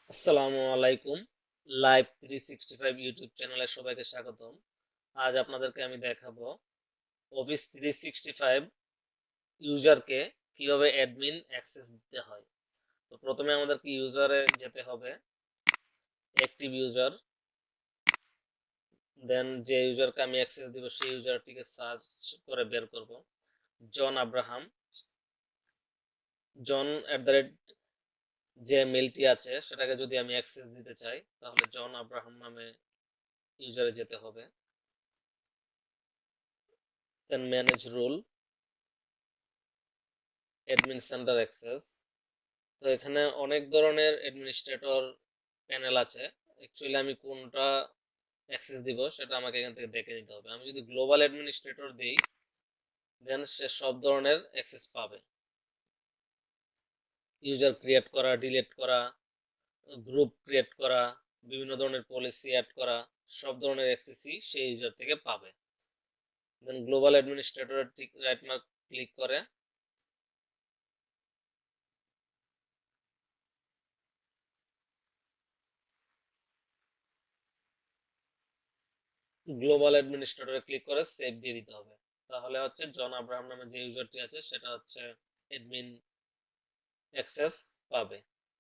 আসসালামু আলাইকুম। Live 365 YouTube চ্যানেলে সবাইকে স্বাগতম। আজ আপনাদেরকে আমি দেখাবো অফিস 365 ইউজারকে কিভাবে অ্যাডমিন অ্যাক্সেস দিতে হয়। তো প্রথমে আমাদেরকে ইউজারে যেতে হবে, অ্যাক্টিভ ইউজার, দেন যে ইউজারকে আমি অ্যাক্সেস দিব সেই ইউজারটিকে সার্চ করে বের করব। John Abraham, John at the rate যে মেলটি আছে সেটাকে যদি আমি অ্যাক্সেস দিতে চাই তাহলে জন আব্রাহাম নামে ইউজারে যেতে হবে। Then manage rule, admin centre access. তো এখানে অনেক ধরনের অ্যাডমিনিস্ট্রেটর প্যানেল আছে। অ্যাকচুয়ালি আমি কোনটা অ্যাক্সেস দিব সেটা আমাকে এখান থেকে দেখে নিতে হবে। আমি যদি গ্লোবাল অ্যাডমিনিস্ট্রেটর দিই দেন সে সব ধরনের অ্যাক্সেস পাবে। ইউজার ক্রিয়েট করা, ডিলিট করা, গ্রুপ ক্রিয়েট করা, বিভিন্ন ধরনের পলিসি অ্যাড করা, সব ধরনের অ্যাক্সেসই সেই ইউজার থেকে পাবে। দেন গ্লোবাল অ্যাডমিনিস্ট্রেটরের ঠিক রাইট মার্ক ক্লিক করে গ্লোবাল অ্যাডমিনিস্ট্রেটরে ক্লিক করে সেভ দিয়ে দিতে হবে। তাহলে হচ্ছে জন আব্রাহাম নামে যে ইউজারটি আছে সেটা হচ্ছে অ্যাডমিন অ্যাক্সেস পাবে।